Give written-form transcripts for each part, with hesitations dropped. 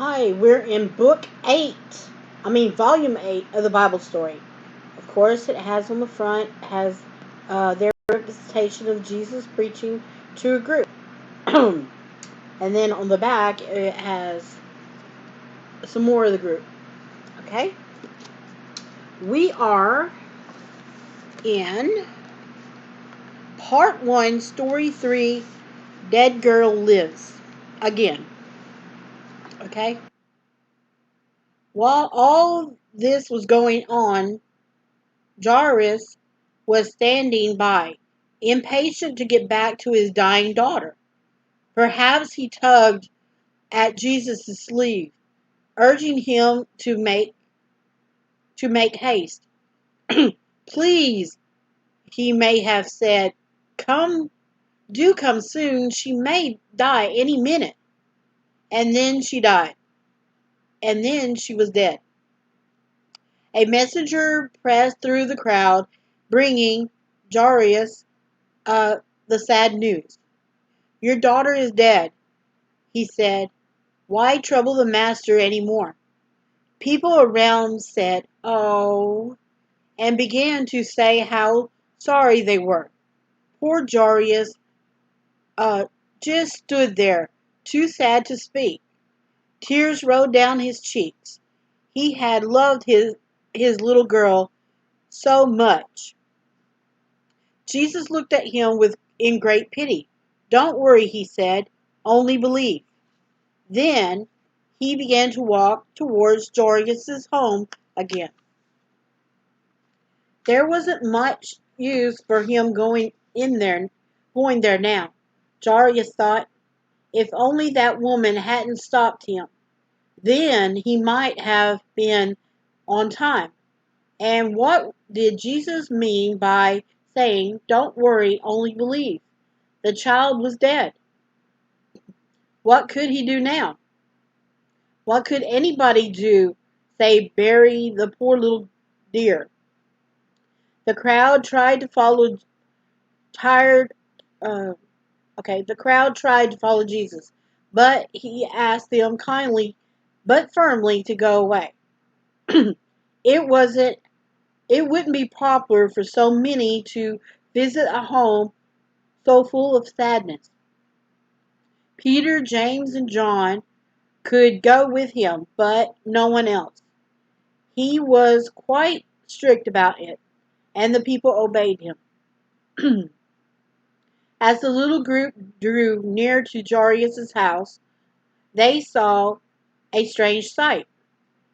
Hi, we're in volume 8 of the Bible story. Of course, it has on the front, has their representation of Jesus preaching to a group. And then on the back, it has some more of the group. Okay? We are in part 1, story 3, Dead Girl Lives. Again. Okay? While all this was going on, Jairus was standing by, impatient to get back to his dying daughter. Perhaps he tugged at Jesus' sleeve, urging him to make haste. Please, he may have said, come soon. She may die any minute. And then she died. And then she was dead. A messenger pressed through the crowd, bringing Jairus the sad news. Your daughter is dead, he said. Why trouble the master any more? People around said, oh, and began to say how sorry they were. Poor Jairus just stood there, too sad to speak. Tears rolled down his cheeks. He had loved his little girl so much. Jesus looked at him in great pity. Don't worry, he said. Only believe. Then he began to walk towards Jairus' home again. There wasn't much use for him going there now. Jairus thought, if only that woman hadn't stopped him, then he might have been on time. And what did Jesus mean by saying, don't worry, only believe? The child was dead. What could he do now? What could anybody do? Say, bury the poor little dear. The crowd tried to follow tired. Uh, the crowd tried to follow Jesus, but he asked them kindly, but firmly, to go away. it wasn't. It wouldn't be proper for so many to visit a home so full of sadness. Peter, James, and John could go with him, but no one else. He was quite strict about it, and the people obeyed him. As the little group drew near to Jairus' house, they saw a strange sight.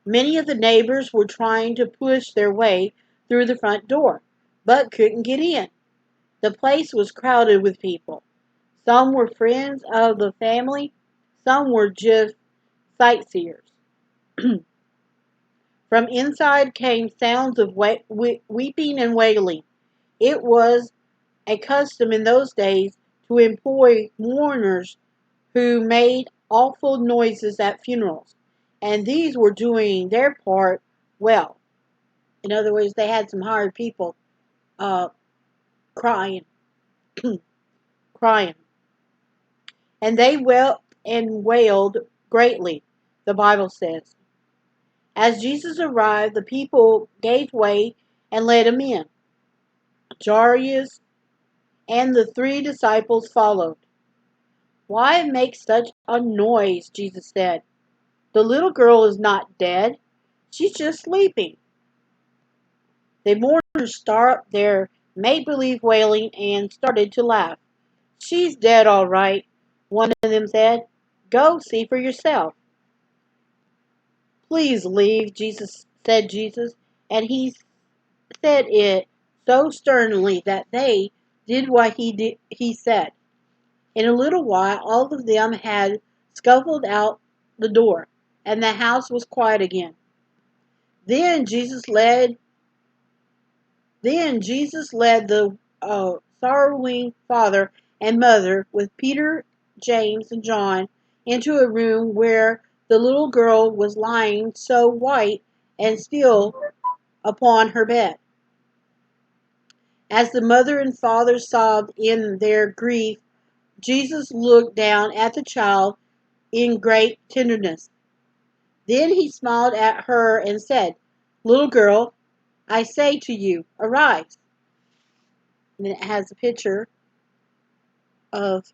Many of the neighbors were trying to push their way through the front door, but couldn't get in. The place was crowded with people. Some were friends of the family, some were just sightseers. From inside came sounds of weeping and wailing. It was a custom in those days to employ mourners who made awful noises at funerals, and these were doing their part well. In other words, they had some hired people uh, crying, crying, and they wept and wailed greatly, the Bible says. As Jesus arrived, the people gave way and let him in. Jairus and the 3 disciples followed. Why make such a noise? Jesus said. The little girl is not dead. She's just sleeping. The mourners stopped their make-believe wailing and started to laugh. She's dead, all right, one of them said. Go see for yourself. Please leave, said Jesus, and he said it so sternly that they did what he said. In a little while, all of them had scuffled out the door, and the house was quiet again. Then Jesus led the sorrowing father and mother with Peter, James, and John into a room where the little girl was lying so white and still upon her bed. As the mother and father sobbed in their grief, Jesus looked down at the child in great tenderness. Then he smiled at her and said, "Little girl, I say to you, arise." And then it has a picture of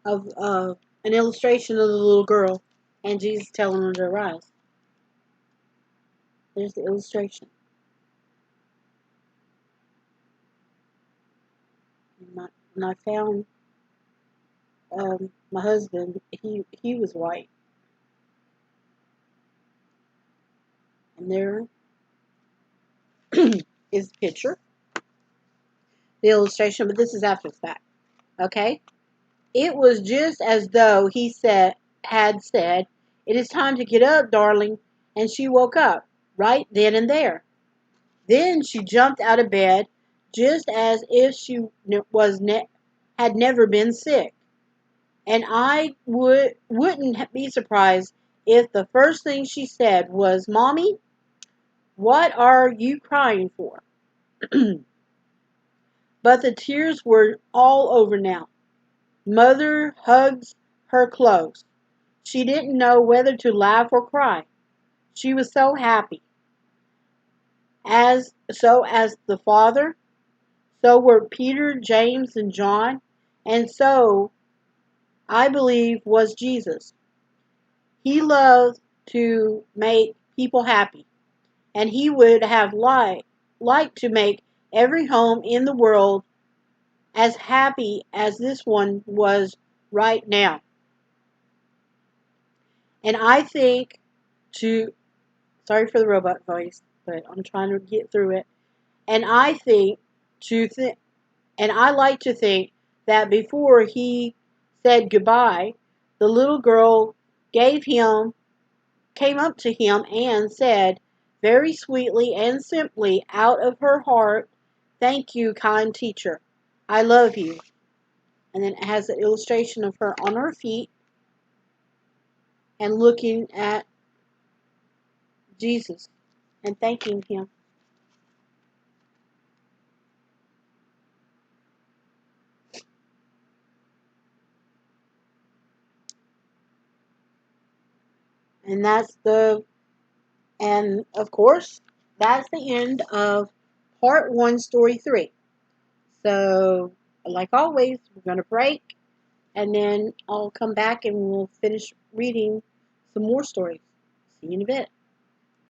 of an illustration of the little girl and Jesus telling her to arise. There's the illustration. And I found my husband. He was white, and there is the picture, the illustration. But this is after the fact. Okay, it was just as though he had said, "It is time to get up, darling," and she woke up right then and there. Then she jumped out of bed, just as if she had never been sick. And I wouldn't be surprised if the first thing she said was, "Mommy, what are you crying for?" But the tears were all over now. Mother hugged her close. She didn't know whether to laugh or cry. She was so happy. As the Father, so were Peter, James, and John, and so, I believe, was Jesus. He loved to make people happy, and he would have liked to make every home in the world as happy as this one was right now. And I think to, sorry for the robot voice, but I'm trying to get through it. And I think to think, and I like to think that before he said goodbye, the little girl gave him came up to him and said, very sweetly and simply out of her heart, "Thank you, kind teacher. I love you." And then it has an illustration of her on her feet and looking at Jesus and thanking him. And and of course, that's the end of part one, story three. So, like always, we're going to break, and then I'll come back and we'll finish reading some more stories. See you in a bit.